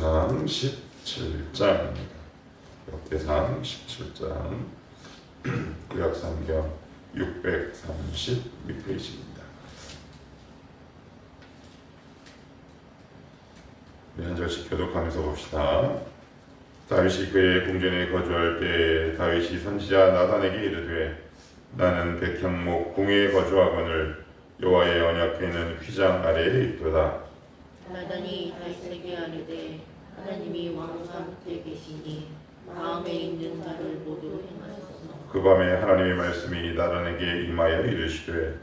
역대상 17장입니다. 역대상 17장 구약성경 632페이지입니다. 한 절씩 교독하면서 봅시다. 다윗이 그의 궁전에 거주할 때 다윗이 선지자 나단에게 이르되 나는 백향목 궁에 거주하거늘 여호와의 언약궤는 휘장 아래에 있도다. 나단이 다윗에게 아뢰되 하나님이 왕과 밑에 계시니 마음에 있는 바를 모두 행하소서. 그 밤에 하나님의 말씀이 나단에게 임하여 이르시되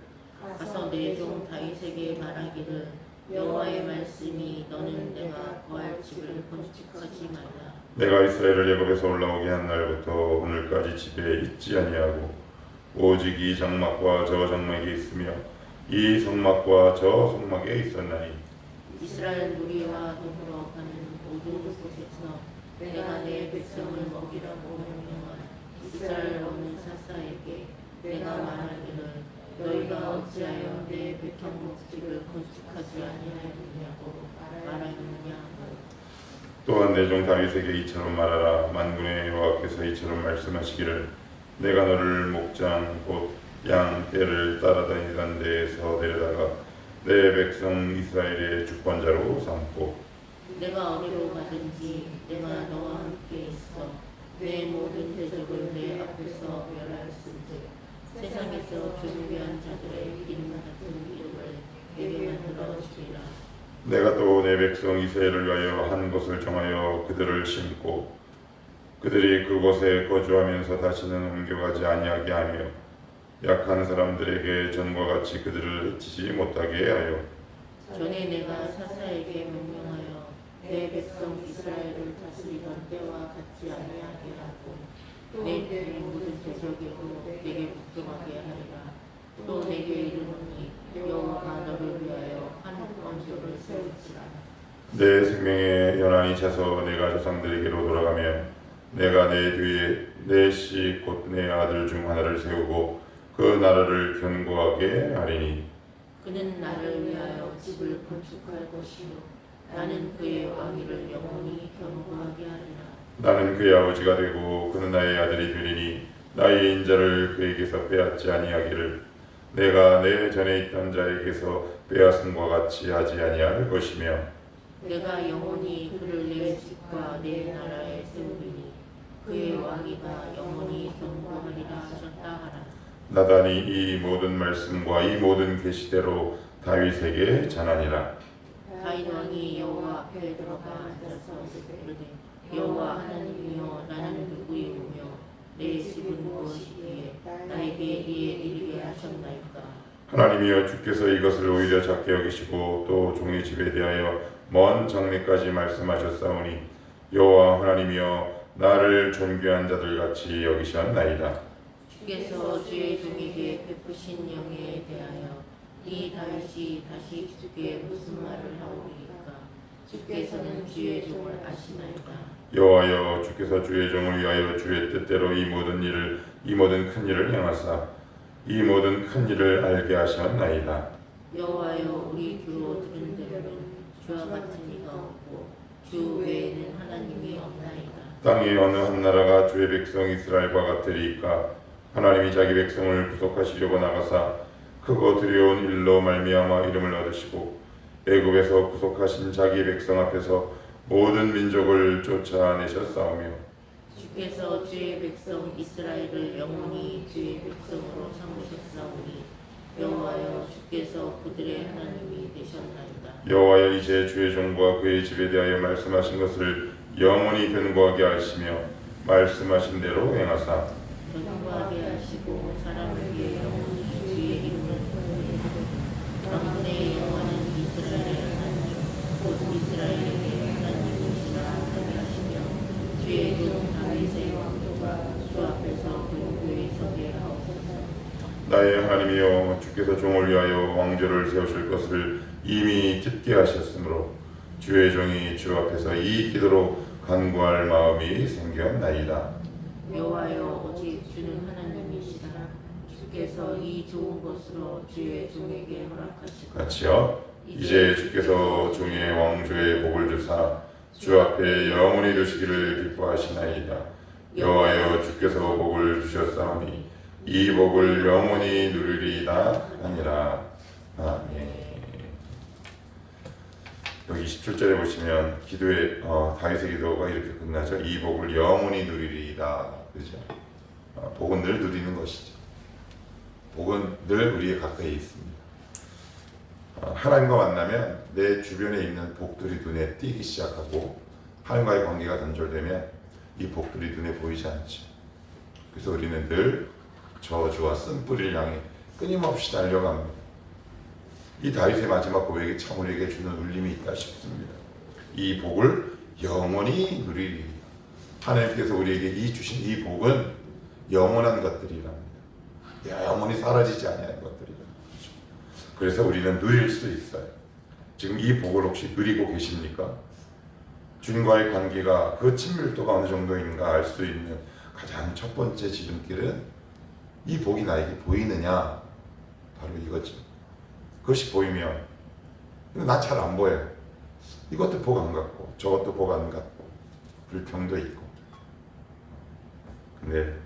가서 내 종 다윗에게 말하기를 여호와의 말씀이 너는 내가 거할 집을 건축하지 말라. 내가 이스라엘을 애굽에서 올라오게 한 날부터 오늘까지 집에 있지 아니하고 오직 이 장막과 저 장막에 있으며 이 성막과 저 성막에 있었나니 이스라엘 무리와 더불어 가는 모든 곳에서 내가 내 백성을 먹이라고 명령한 이스라엘 어느 사사에게 내가 말하기를 너희가 어찌하여 내 백향목집을 건축하지 아니하였느냐고 말하였느냐. 또한 내 종 다윗에게 이처럼 말하라. 만군의 여호와께서 이처럼 말씀하시기를 내가 너를 목장 곧 양 떼를 따라다니던 데에서 데려다가 내 백성 이스라엘의 주권자로 삼고 내가 어디로 가든지 내가 너와 함께 있어 내 모든 대적을 내 앞에서 멸하였은즉 세상에서 존귀한 자들의 이름 같은 이름을 내게 만들어 주리라. 내가 또 내 백성 이스라엘을 위하여 한 곳을 정하여 그들을 심고 그들이 그곳에 거주하면서 다시는 옮겨가지 아니하게 하며 약한 사람들에게 전과 같이 그들을 해치지 못하게 하여 전에 내가 사사에게 명령하여 내 백성 이스라엘을 다스리던 때와 같지 아니하게 하고 내 모든 대적에도 내게 복종하게 하리라. 또 내게 이르노니 여호와가 너를 위하여 한 원조를 세울지라. 내 생명의 연한이 차서 내가 조상들에게로 돌아가며 내가 내 뒤에 내 씨 곧 내 아들 중 하나를 세우고 그 나라를 견고하게 하리니 그는 나를 위하여 집을 건축할 것이요 나는 그의 왕위를 영원히 견고하게 하리라. 나는 그의 아버지가 되고 그는 나의 아들이 되리니 나의 인자를 그에게서 빼앗지 아니하기를 내가 내 전에 있던 자에게서 빼앗음과 같이 하지 아니할 것이며 내가 영원히 그를 내 집과 내 나라에 세우리니 그의 왕위가 영원히 견고하리라 하셨다 하라. 나단이 이 모든 말씀과 이 모든 계시대로 다윗에게 전하니라. 다윗 왕이 여호와 앞에 들어가 앉아서 이르되 여호와 하나님이여 나는 누구이오며 내 집은 무엇이기에 나에게 이에 이르게 하셨나이까. 하나님이여 주께서 이것을 오히려 작게 여기시고 또 종의 집에 대하여 먼 장래까지 말씀하셨사오니 여호와 하나님이여 나를 존귀한 자들같이 여기셨나이다. 주께서 주의 종에게 베푸신 영예에 대하여 이 다윗이 다시 주께 무슨 말을 하오리이까. 주께서는 주의 종을 아시나이다. 여호와여 주께서 주의 종을 위하여 주의 뜻대로 이 모든 큰 일을 행하사 이 모든 큰 일을 알게 하셨나이다. 여호와여 우리 귀로 들은 대로는 주와 같은 이가 없고 주 외에는 하나님이 없나이다. 땅의 어느 한 나라가 주의 백성 이스라엘과 같으리이까. 하나님이 자기 백성을 구속하시려고 나가사 크고 두려운 일로 말미암아 이름을 얻으시고 애굽에서 구속하신 자기 백성 앞에서 모든 민족을 쫓아내셨사오며 주께서 주의 백성 이스라엘을 영원히 주의 백성으로 삼으셨사오니 여호와여 주께서 그들의 하나님이 되셨나이다. 여호와여 이제 주의 종과 그의 집에 대하여 말씀하신 것을 영원히 견고하게 하시며 말씀하신 대로 행하사 견고하게 하시고 사람을 위해 영원히 주의 이름을 만군의 여호와는 이스라엘의 하나님 곧 이스라엘에게 하나님이시라 하게 하시며 주의 종 다윗의 왕조가 주 앞에서 견고히 서게 하옵소서. 나의 하나님이여 주께서 종을 위하여 왕조를 세우실 것을 이미 듣게 하셨으므로 주의 종이 주 앞에서 이 기도로 간구할 마음이 생겼나이다. 여호와여 오직 주는 하나님이시라. 주께서 이 좋은 것으로 주의 종에게 허락하시고 같이요. 이제 주께서 종의 왕조의 복을 주사 주 앞에 영원히 두시기를 기뻐하시나이다. 여호와여 주께서 복을 주셨사오니 이 복을 영원히 누리리이다 하니라. 아멘. 여기 17절에 보시면 기도의 다윗의 기도가 이렇게 끝나죠. 이 복을 영원히 누리리이다. 그죠? 복은 늘 누리는 것이죠. 복은 늘 우리의 가까이 있습니다. 하나님과 만나면 내 주변에 있는 복들이 눈에 띄기 시작하고 하나님과의 관계가 단절되면 이 복들이 눈에 보이지 않죠. 그래서 우리는 늘 저주와 쓴뿌리를 향해 끊임없이 달려갑니다. 이 다윗의 마지막 고백이 참 우리에게 주는 울림이 있다 싶습니다. 이 복을 영원히 누리리. 하나님께서 우리에게 주신 이 복은 영원한 것들이랍니다. 영원히 사라지지 않는 것들이랍니다. 그래서 우리는 누릴 수 있어요. 지금 이 복을 혹시 누리고 계십니까? 주님과의 관계가 그 친밀도가 어느 정도인가 알 수 있는 가장 첫 번째 지름길은 이 복이 나에게 보이느냐, 바로 이거죠. 그것이 보이면 나 잘 안 보여요. 이것도 복 안 같고 저것도 복 안 같고 불평도 있고, 근데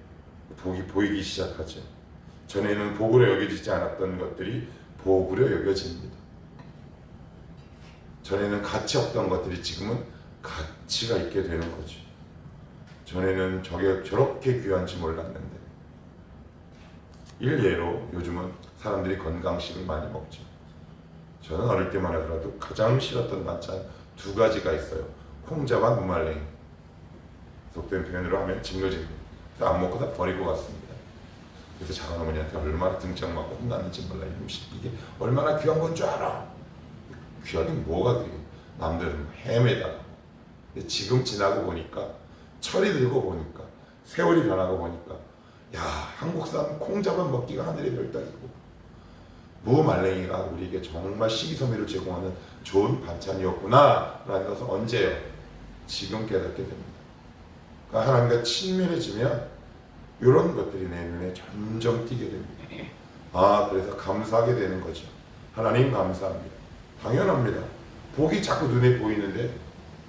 복이 보이기 시작하죠. 전에는 복으로 여겨지지 않았던 것들이 복으로 여겨집니다. 전에는 가치 없던 것들이 지금은 가치가 있게 되는 거죠. 전에는 저게 저렇게 귀한지 몰랐는데. 일례로 요즘은 사람들이 건강식을 많이 먹죠. 저는 어릴 때만 하더라도 가장 싫었던 반찬 두 가지가 있어요. 콩자반 무말랭이. 속된 표현으로 하면 징글징글. 그래서 안 먹고 다 버리고 갔습니다. 그래서 작은 어머니한테 얼마나 등짝 맞고 혼났는지 몰라. 이게 얼마나 귀한 건 줄 알아. 귀하긴 뭐가 귀해. 남들은 헤매다가. 근데 지금 지나고 보니까, 철이 들고 보니까, 세월이 변하고 보니까, 야, 한국산 콩자반 먹기가 하늘의 별따기고 무말랭이가 우리에게 정말 식이섬유를 제공하는 좋은 반찬이었구나 라는 것을 언제요? 지금 깨닫게 됩니다. 그러니까 하나님과 친밀해지면 이런 것들이 내 눈에 점점 띄게 됩니다. 그래서 감사하게 되는 거죠. 하나님 감사합니다. 당연합니다. 복이 자꾸 눈에 보이는데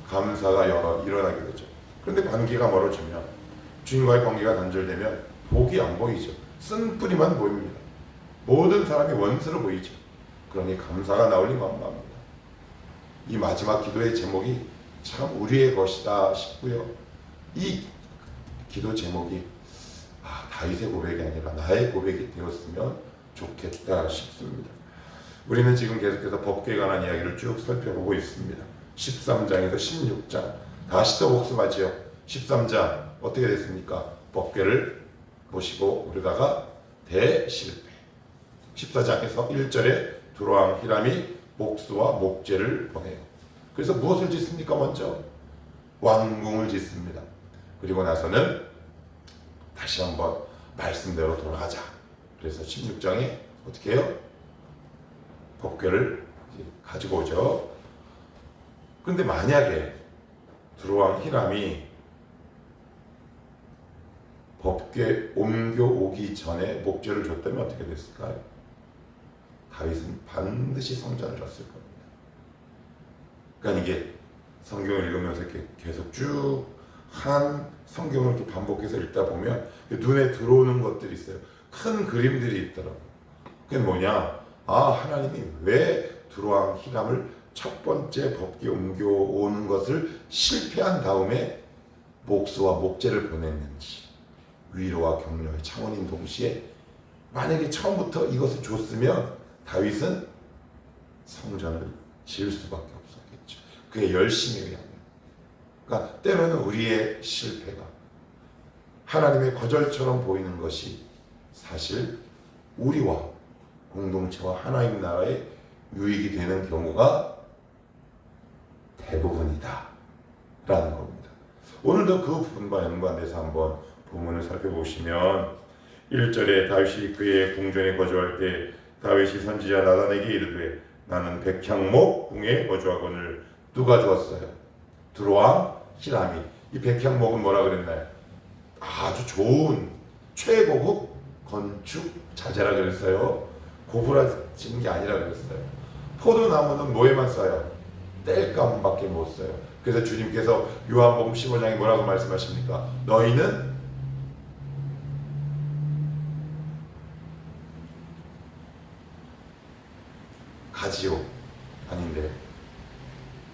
감사가 일어나게 되죠. 그런데 관계가 멀어지면, 주님과의 관계가 단절되면 복이 안 보이죠. 쓴뿌리만 보입니다. 모든 사람이 원수로 보이죠. 그러니 감사가 나올 리가 없습니다. 이 마지막 기도의 제목이 참 우리의 것이다 싶고요. 이 기도 제목이 다윗의 고백이 아니라 나의 고백이 되었으면 좋겠다 싶습니다. 우리는 지금 계속해서 법궤에 관한 이야기를 쭉 살펴보고 있습니다. 13장에서 16장 다시 또 복습하지요. 13장 어떻게 됐습니까? 법궤를 모시고 오르다가 대실패. 14장에서 1절에 두로왕 히람이 목수와 목재를 보내요. 그래서 무엇을 짓습니까? 먼저 왕궁을 짓습니다. 그리고 나서는 다시 한번 말씀대로 돌아가자. 그래서 16장에 어떻게 해요? 법궤를 가지고 오죠. 근데 만약에 두로왕 히람이 법궤 옮겨오기 전에 목재를 줬다면 어떻게 됐을까요? 다윗은 반드시 성전을 줬을 겁니다. 그러니까 이게 성경을 읽으면서 이렇게 계속 쭉 한 성경을 이렇게 반복해서 읽다 보면 눈에 들어오는 것들이 있어요. 큰 그림들이 있더라고요. 그게 뭐냐? 하나님이 왜 두로왕 히람을 첫 번째 법궤 옮겨오는 것을 실패한 다음에 목수와 목재를 보냈는지, 위로와 격려의 차원인 동시에 만약에 처음부터 이것을 줬으면 다윗은 성전을 지을 수밖에 없었겠죠. 그의 열심에 의하면. 그러니까 때로는 우리의 실패가 하나님의 거절처럼 보이는 것이 사실 우리와 공동체와 하나님 나라의 유익이 되는 경우가 대부분이다 라는 겁니다. 오늘도 그 부분과 연관돼서 한번 본문을 살펴보시면 1절에 다윗이 그의 궁전에 거주할 때 다윗이 선지자 나단에게 이르되 나는 백향목 궁에 거주하거늘. 누가 주었어요? 두로왕 히람이. 이 백향목은 뭐라 그랬나요? 아주 좋은 최고급 건축 자재라 그랬어요. 고부라진 게 아니라 그랬어요. 포도나무는 뭐에만 써요? 땔감밖에 못 써요. 그래서 주님께서 요한복음 15장에 뭐라고 말씀하십니까? 너희는 가지요. 아닌데.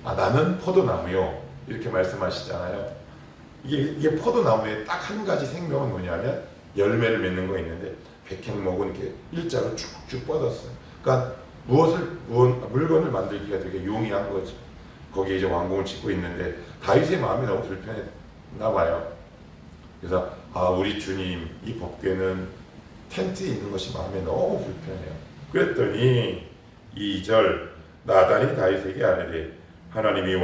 나는 포도나무요. 이렇게 말씀하시잖아요. 이게 포도나무에 딱 한 가지 생명은 뭐냐면 열매를 맺는 거 있는데 백행목은 이렇게 일자로 쭉쭉 뻗었어요. 그러니까 물건을 만들기가 되게 용이한 거죠. 거기에 이제 왕궁을 짓고 있는데 다윗의 마음이 너무 불편했나 봐요. 그래서 우리 주님 이 법궤는 텐트에 있는 것이 마음에 너무 불편해요. 그랬더니 2절 나단이 다윗에게 아뢰되 하나님이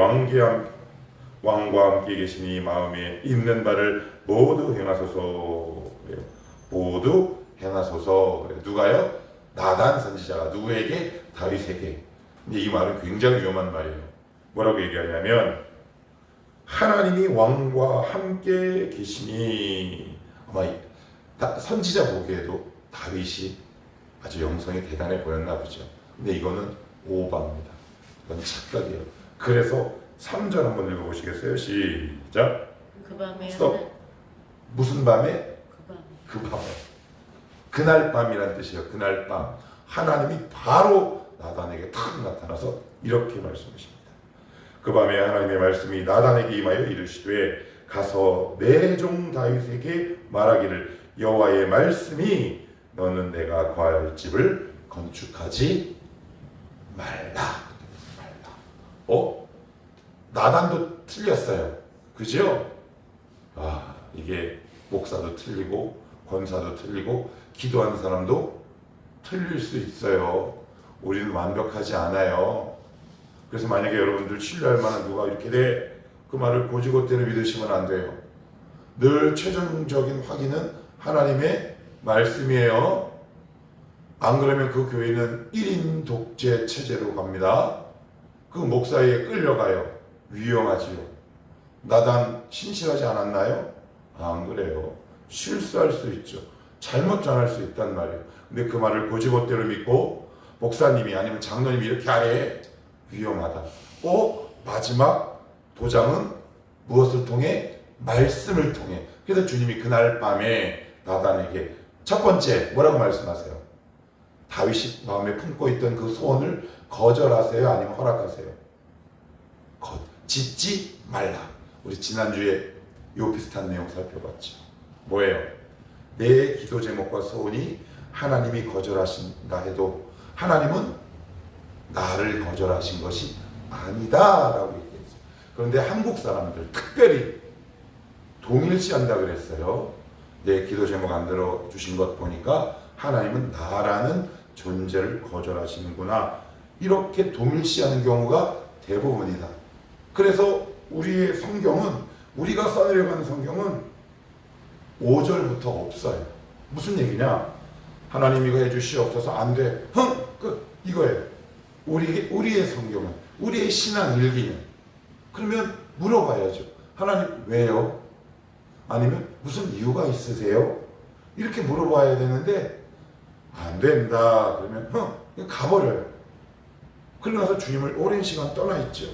왕과 함께 계시니 마음에 있는 바를 모두 행하소서. 그래요. 모두 행하소서. 그래요. 누가요? 나단 선지자가 누구에게? 다윗에게. 근데 이 말은 굉장히 위험한 말이에요. 뭐라고 얘기하냐면 하나님이 왕과 함께 계시니, 아마 선지자 보기에도 다윗이 아주 영성이 대단해 보였나 보죠. 근데 이거는 오바입니다. 이건 착각이에요. 그래서 3절 한번 읽어보시겠어요? 시작. 그 밤에 스톱. 무슨 밤에? 그 밤에. 그날 밤이란 뜻이에요. 그날 밤. 하나님이 바로 나단에게 탁 나타나서 이렇게 말씀하십니다. 그 밤에 하나님의 말씀이 나단에게 임하여 이르시되 가서 내 종 다윗에게 말하기를 여호와의 말씀이 너는 내가 거할 집을 건축하지 말라. 나단도 틀렸어요. 그죠? 이게 목사도 틀리고 권사도 틀리고 기도하는 사람도 틀릴 수 있어요. 우리는 완벽하지 않아요. 그래서 만약에 여러분들 신뢰할 만한 누가 이렇게 돼, 그 말을 고지고대로 믿으시면 안 돼요. 늘 최종적인 확인은 하나님의 말씀이에요. 안 그러면 그 교회는 1인 독재 체제로 갑니다. 그 목사에 끌려가요. 위험하지요. 나단 신실하지 않았나요? 안 그래요. 실수할 수 있죠. 잘못 전할 수 있단 말이에요. 근데 그 말을 고지고대로 믿고 목사님이 아니면 장로님이 이렇게 하래. 위험하다. 마지막 도장은 무엇을 통해? 말씀을 통해. 그래서 주님이 그날 밤에 나단에게 첫 번째 뭐라고 말씀하세요? 다윗이 마음에 품고 있던 그 소원을 거절하세요? 아니면 허락하세요? 짓지 말라. 우리 지난주에 요 비슷한 내용 살펴봤죠. 뭐예요? 내 기도 제목과 소원이 하나님이 거절하신다 해도 하나님은 나를 거절하신 것이 아니다 라고 얘기했어요. 그런데 한국 사람들 특별히 동일시한다 그랬어요. 내 기도 제목 안 들어주신 것 보니까 하나님은 나라는 존재를 거절하시는구나, 이렇게 동일시하는 경우가 대부분이다. 그래서 우리의 성경은, 우리가 써내려가는 성경은 5절부터 없어요. 무슨 얘기냐? 하나님 이거 해주시옵소서. 안 돼. 끝. 이거예요. 우리의 성경은, 우리의 신앙 일기는. 그러면 물어봐야죠. 하나님 왜요? 아니면 무슨 이유가 있으세요? 이렇게 물어봐야 되는데 안 된다 그러면 그냥 가버려요. 그러고 나서 주님을 오랜 시간 떠나 있죠.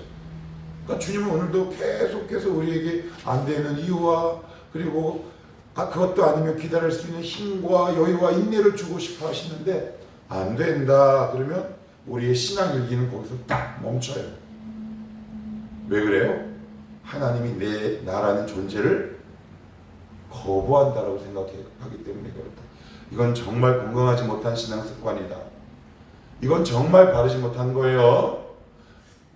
그러니까 주님은 오늘도 계속해서 우리에게 안 되는 이유와, 그리고 그것도 아니면 기다릴 수 있는 힘과 여유와 인내를 주고 싶어 하시는데 안 된다 그러면 우리의 신앙 일기는 거기서 딱 멈춰요. 왜 그래요? 하나님이 나라는 존재를 거부한다라고 생각하기 때문에 그렇다. 이건 정말 건강하지 못한 신앙 습관이다. 이건 정말 바르지 못한 거예요.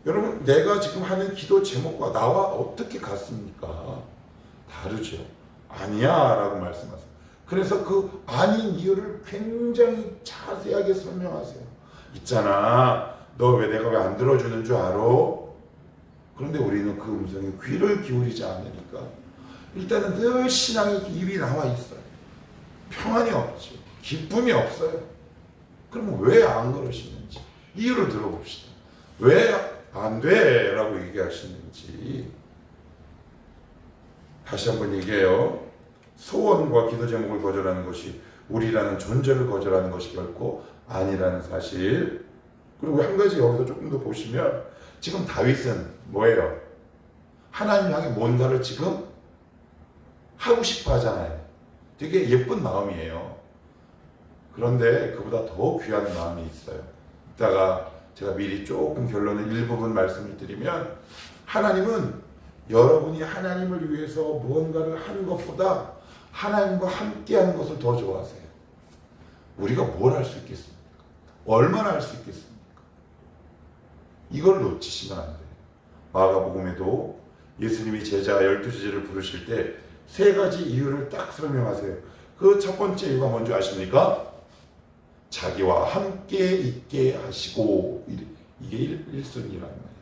여러분, 내가 지금 하는 기도 제목과 나와 어떻게 같습니까? 다르죠. 아니야 라고 말씀하세요. 그래서 그 아닌 이유를 굉장히 자세하게 설명하세요. 있잖아, 너 왜 내가 왜 안 들어주는 줄 알아? 그런데 우리는 그 음성에 귀를 기울이지 않으니까 일단은 늘 신앙의 입이 나와 있어요. 평안이 없죠. 기쁨이 없어요. 그러면 왜 안 그러시는지 이유를 들어봅시다. 왜 안 돼? 라고 얘기하시는지. 다시 한번 얘기해요. 소원과 기도 제목을 거절하는 것이 우리라는 존재를 거절하는 것이 결코 아니라는 사실. 그리고 한 가지 여기서 조금 더 보시면 지금 다윗은 뭐예요? 하나님 향해 뭔가를 지금 하고 싶어 하잖아요. 되게 예쁜 마음이에요. 그런데 그보다 더 귀한 마음이 있어요. 이따가 제가 미리 조금 결론을 일부분 말씀을 드리면, 하나님은 여러분이 하나님을 위해서 무언가를 하는 것보다 하나님과 함께하는 것을 더 좋아하세요. 우리가 뭘 할 수 있겠습니까? 얼마나 할 수 있겠습니까? 이걸 놓치시면 안 돼요. 마가복음에도 예수님이 제자 12제자를 부르실 때 3가지 이유를 딱 설명하세요. 그 첫 번째 이유가 뭔지 아십니까? 자기와 함께 있게 하시고, 이게 1순위라는 거예요.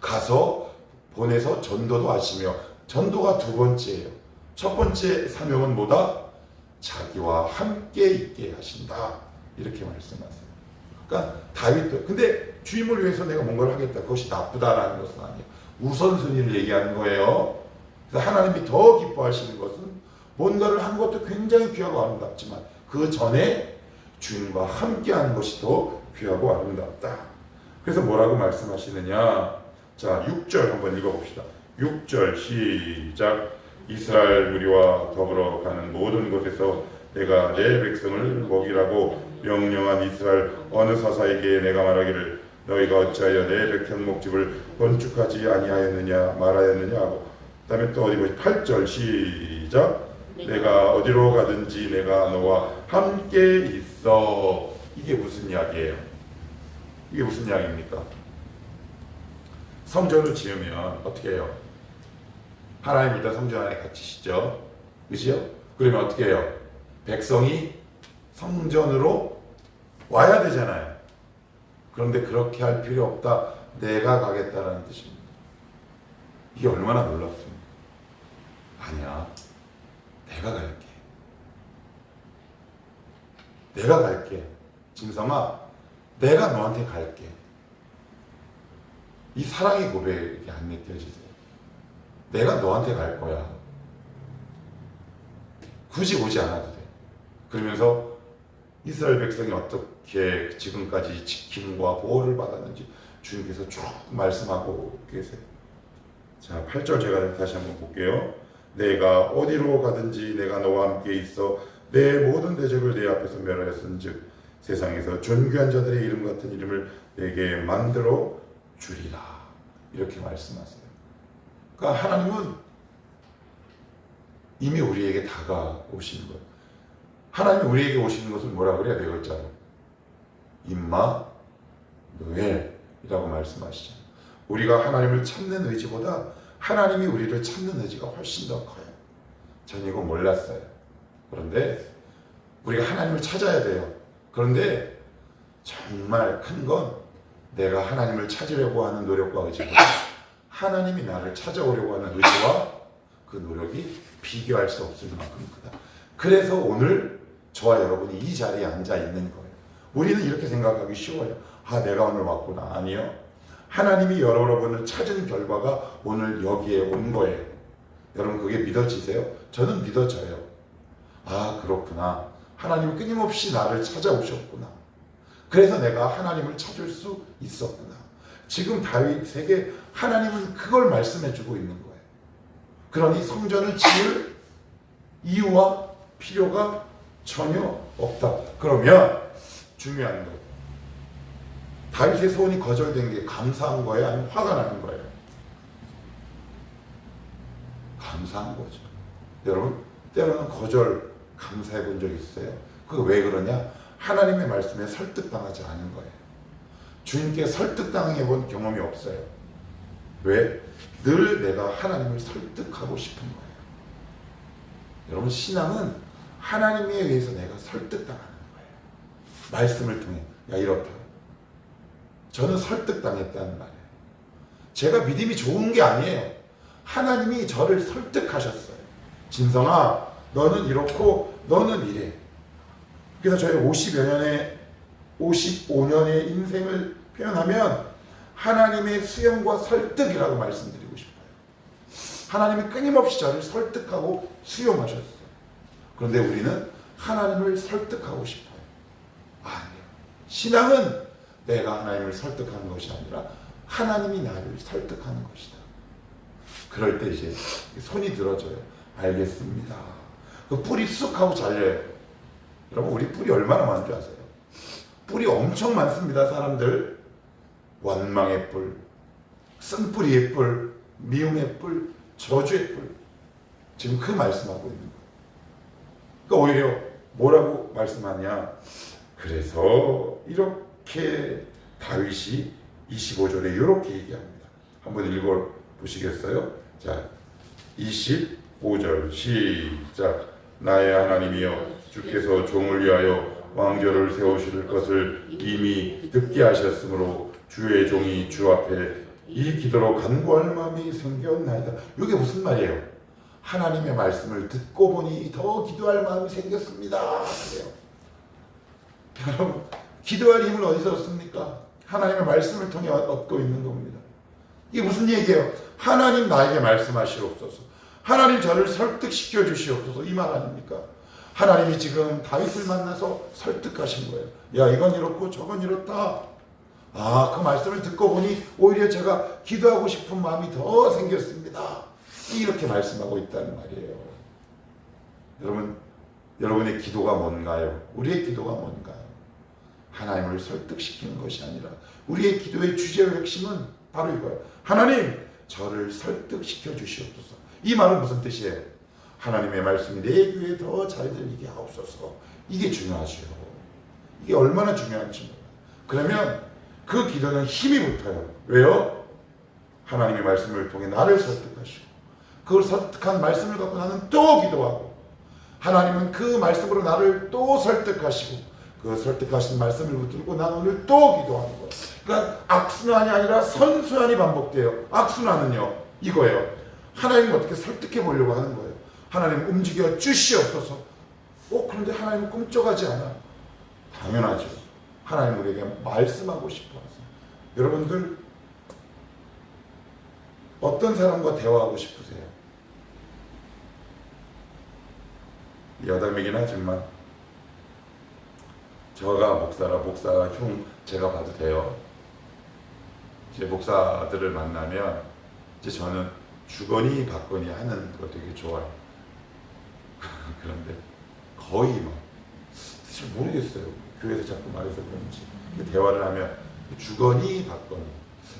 가서 보내서 전도도 하시며, 전도가 2번째예요. 첫 번째 사명은 뭐다? 자기와 함께 있게 하신다, 이렇게 말씀하세요. 그러니까 다윗도, 근데 주님을 위해서 내가 뭔가를 하겠다, 그것이 나쁘다라는 것은 아니에요. 우선순위를 얘기하는 거예요. 그래서 하나님이 더 기뻐하시는 것은 뭔가를 하는 것도 굉장히 귀하고 아름답지만 그 전에 주님과 함께하는 것이 더 귀하고 아름답다. 그래서 뭐라고 말씀하시느냐? 자, 6절 한번 읽어봅시다. 6절 시작. 이스라엘 무리와 더불어 가는 모든 곳에서 내가 내 백성을 먹이라고 명령한 이스라엘 어느 사사에게 내가 말하기를 너희가 어찌하여 내 백향 목집을 건축하지 아니하였느냐 말하였느냐 하고, 그 다음에 또 어디 보시 8절 시작. 내가 어디로 가든지 내가 너와 함께 있어. 이게 무슨 이야기예요? 이게 무슨 이야기입니까? 성전을 지으면 어떻게 해요? 하나님 일단 성전 안에 갇히시죠. 그죠? 그러면 어떻게 해요? 백성이 성전으로 와야 되잖아요. 그런데 그렇게 할 필요 없다. 내가 가겠다라는 뜻입니다. 이게 얼마나 놀랍습니까? 아니야. 내가 갈게. 내가 갈게. 진성아, 내가 너한테 갈게. 이 사랑의 고백이 안 느껴지세요? 내가 너한테 갈 거야. 굳이 오지 않아도 돼. 그러면서 이스라엘 백성이 어떻게 지금까지 지킴과 보호를 받았는지 주님께서 쭉 말씀하고 계세요. 자, 8절 제가 다시 한번 볼게요. 내가 어디로 가든지 내가 너와 함께 있어 내 모든 대적을 내 앞에서 멸하였은즉 세상에서 존귀한 자들의 이름 같은 이름을 내게 만들어 주리라. 이렇게 말씀하세요. 그러니까 하나님은 이미 우리에게 다가오시는 거예요. 하나님이 우리에게 오시는 것을 뭐라 그래야 네 글자로? 임마누엘이라고 말씀하시죠. 우리가 하나님을 찾는 의지보다 하나님이 우리를 찾는 의지가 훨씬 더 커요. 전 이거 몰랐어요. 그런데 우리가 하나님을 찾아야 돼요. 그런데 정말 큰 건 내가 하나님을 찾으려고 하는 노력과 의지보다 하나님이 나를 찾아오려고 하는 의지와 그 노력이 비교할 수 없을 만큼 크다. 그래서 오늘 저와 여러분이 이 자리에 앉아 있는 거예요. 우리는 이렇게 생각하기 쉬워요. 아, 내가 오늘 왔구나. 아니요. 하나님이 여러분을 찾은 결과가 오늘 여기에 온 거예요. 여러분 그게 믿어지세요? 저는 믿어져요. 아, 그렇구나. 하나님이 끊임없이 나를 찾아오셨구나. 그래서 내가 하나님을 찾을 수 있었구나. 지금 다윗에게 하나님은 그걸 말씀해주고 있는 거예요. 그러니 성전을 지을 이유와 필요가 전혀 없다. 그러면 중요한 거, 다윗의 소원이 거절된 게 감사한 거예요? 아니면 화가 나는 거예요? 감사한 거죠. 여러분 때로는 거절 감사해 본 적 있어요? 그거 왜 그러냐? 하나님의 말씀에 설득당하지 않은 거예요. 주님께 설득당해 본 경험이 없어요. 왜? 늘 내가 하나님을 설득하고 싶은 거예요. 여러분 신앙은 하나님에 의해서 내가 설득당하는 거예요. 말씀을 통해. 야, 이렇다. 저는 설득당했다는 말이에요. 제가 믿음이 좋은 게 아니에요. 하나님이 저를 설득하셨어요. 진성아, 너는 이렇고 너는 이래. 그래서 저희 55년의 인생을 표현하면 하나님의 수용과 설득이라고 말씀드리고 싶어요. 하나님이 끊임없이 저를 설득하고 수용하셨어요. 그런데 우리는 하나님을 설득하고 싶어요. 아니에요. 신앙은 내가 하나님을 설득하는 것이 아니라 하나님이 나를 설득하는 것이다. 그럴 때 이제 손이 들어져요. 알겠습니다. 그 뿌리 쑥 하고 잘려요. 여러분 우리 뿌리 얼마나 많은 줄 아세요? 뿌리 엄청 많습니다. 사람들 원망의 뿔, 쓴뿌리의 뿔, 미움의 뿔, 저주의 뿔. 지금 그 말씀하고 있는 거예요. 그러니까 오히려 뭐라고 말씀하냐? 그래서 이렇게 다윗이 25절에 이렇게 얘기합니다. 한번 읽어 보시겠어요? 자, 25절 시작. 나의 하나님이여, 주께서 종을 위하여 왕조를 세우실 것을 이미 듣게 하셨으므로 주의 종이 주 앞에 이 기도로 간구할 마음이 생겼나이다. 이게 무슨 말이에요? 하나님의 말씀을 듣고 보니 더 기도할 마음이 생겼습니다. 그래요. 여러분, 기도할 힘을 어디서 얻습니까? 하나님의 말씀을 통해 얻고 있는 겁니다. 이게 무슨 얘기예요? 하나님 나에게 말씀하시옵소서. 하나님 저를 설득시켜 주시옵소서. 이 말 아닙니까? 하나님이 지금 다윗을 만나서 설득하신 거예요. 야, 이건 이렇고 저건 이렇다. 아, 그 말씀을 듣고 보니 오히려 제가 기도하고 싶은 마음이 더 생겼습니다. 이렇게 말씀하고 있다는 말이에요. 여러분, 여러분의 기도가 뭔가요? 우리의 기도가 뭔가요? 하나님을 설득시키는 것이 아니라 우리의 기도의 주제의 핵심은 바로 이거예요. 하나님, 저를 설득시켜 주시옵소서. 이 말은 무슨 뜻이에요? 하나님의 말씀이 내 귀에 더 잘 들리게 하옵소서. 이게 중요하죠. 이게 얼마나 중요한지 몰라요. 그러면 그 기도는 힘이 붙어요. 왜요? 하나님의 말씀을 통해 나를 설득하시고 그걸 설득한 말씀을 갖고 나는 또 기도하고 하나님은 그 말씀으로 나를 또 설득하시고 그 설득하신 말씀을 붙들고 난 오늘 또 기도하는 거예요. 그러니까 악순환이 아니라 선순환이 반복돼요. 악순환은요 이거예요. 하나님을 어떻게 설득해 보려고 하는 거예요. 하나님 움직여 주시옵소서. 그런데 하나님은 꿈쩍하지 않아. 당연하죠. 하나님 우리에게 말씀하고 싶어 하세요. 여러분들 어떤 사람과 대화하고 싶으세요? 여담이긴 하지만 저가 목사라 목사 형 제가 봐도 돼요. 이제 목사들을 만나면 이제 저는 주거니 받거니 하는 거 되게 좋아요. 그런데 거의 잘 모르겠어요. 교회에서 자꾸 말해서 그런지 대화를 하면 주거니 받거니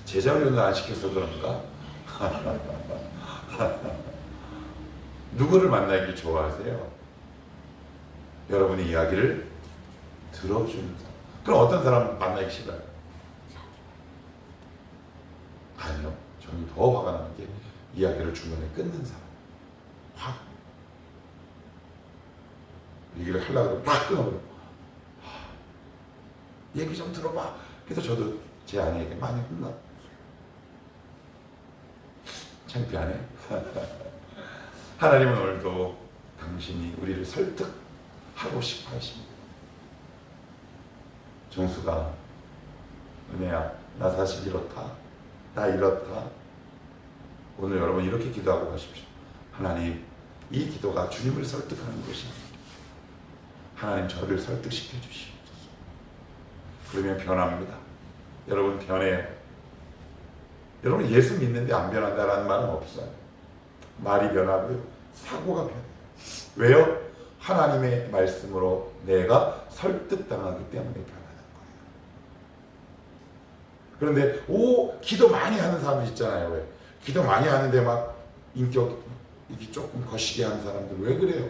제자훈련을 안 시켜서 그런가? 누구를 만나길 좋아하세요? 여러분의 이야기를 들어주는 사람. 그럼 어떤 사람 만나기 싫어요? 아니요. 저는 더 화가 나는 게 이야기를 중간에 끊는 사람. 확 얘기를 하려고 하면 팍 끊어버려. 얘기 좀 들어봐. 그래서 저도 제 아내에게 많이 혼나. 창피하네. 하나님은 오늘도 당신이 우리를 설득하고 싶어 하십니다. 종수가 은혜야, 나 사실 이렇다. 나 이렇다. 오늘 여러분 이렇게 기도하고 가십시오. 하나님, 이 기도가 주님을 설득하는 것이 아닙니다. 하나님 저를 설득시켜 주시옵소서. 그러면 변합니다. 여러분 변해요. 여러분 예수 믿는데 안 변한다라는 말은 없어요. 말이 변하고요. 사고가 변해요. 왜요? 하나님의 말씀으로 내가 설득당하기 때문에 변하는 거예요. 그런데 기도 많이 하는 사람들 있잖아요. 왜? 기도 많이 하는데 막 인격이 조금 거시기 하는 사람들 왜 그래요?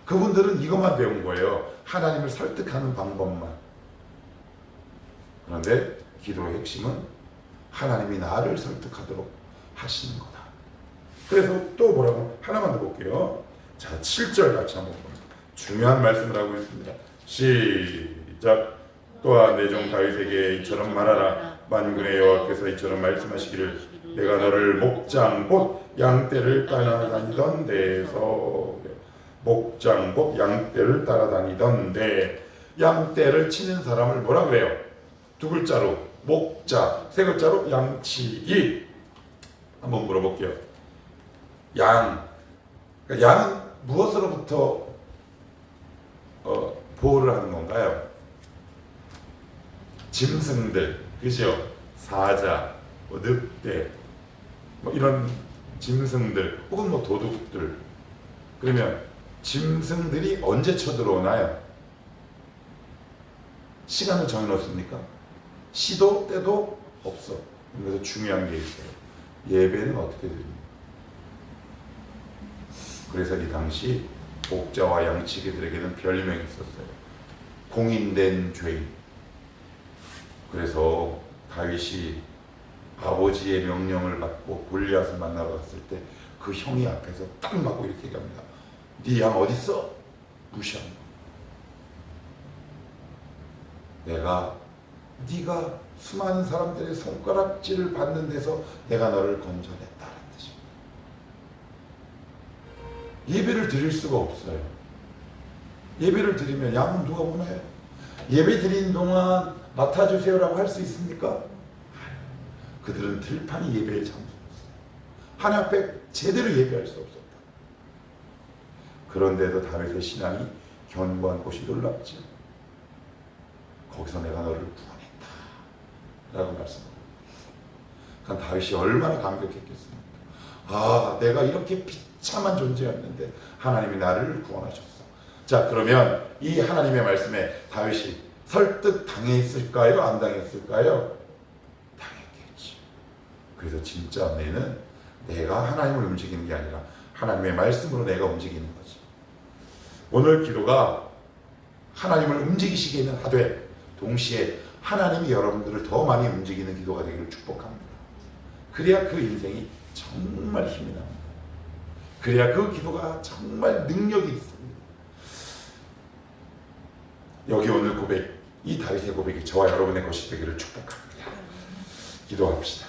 그분들은 이것만 배운 거예요. 하나님을 설득하는 방법만. 그런데 기도의 핵심은 하나님이 나를 설득하도록 하시는 거다. 그래서 또 뭐라고? 하나만 더 볼게요. 자, 7절 같이 한번 봅니다. 중요한 말씀을 하고 있습니다. 시작. 또한 내 종 다윗에게 이처럼 말하라. 만군의 여호와께서 이처럼 말씀하시기를 내가 너를 목장 곧 양떼를 따라다니던 데에서 목장 곧 양떼를 따라다니던 데 양떼를 치는 사람을 뭐라 그래요? 두 글자로 목자, 세 글자로 양치기. 한번 물어볼게요. 그러니까 양은 무엇으로부터 보호를 하는 건가요? 짐승들, 그죠? 사자, 늑대, 이런 짐승들 혹은 뭐 도둑들. 그러면 짐승들이 언제 쳐들어오나요? 시간을 정해놓습니까? 시도 때도 없어. 그래서 중요한 게 있어요. 예배는 어떻게 드립니까? 그래서 이 당시 목자와 양치기들에게는 별명이 있었어요. 공인된 죄인. 그래서 다윗이 아버지의 명령을 받고 골리앗을 만나러 갔을 때 그 형이 앞에서 딱 맞고 이렇게 얘기합니다. 네 양 어딨어? 무시하는 거야. 네가 수많은 사람들의 손가락질을 받는 데서 내가 너를 건져냈다는 뜻입니다. 예배를 드릴 수가 없어요. 예배를 드리면 양은 누가 보나요? 예배 드린 동안 맡아주세요라고 할 수 있습니까? 그들은 들판이 예배의 장소였어요. 하나님 앞에 제대로 예배할 수 없었다. 그런데도 다윗의 신앙이 견고한 곳이 놀랍죠. 거기서 내가 너를 구원했다 라고 말씀합니다. 그러니까 다윗이 얼마나 감격했겠습니까? 아, 내가 이렇게 비참한 존재였는데 하나님이 나를 구원하셨어. 자, 그러면 이 하나님의 말씀에 다윗이 설득 당했을까요? 안 당했을까요? 당했겠지. 그래서 진짜 내는 내가 하나님을 움직이는 게 아니라 하나님의 말씀으로 내가 움직이는 거지. 오늘 기도가 하나님을 움직이시기는 하되 동시에 하나님이 여러분들을 더 많이 움직이는 기도가 되기를 축복합니다. 그래야 그 인생이 정말 힘이 납니다. 그래야 그 기도가 정말 능력이 있습니다. 여기 오늘 고백, 이 다윗의 고백이 저와 여러분의 것이 되기를 축복합니다. 기도합시다.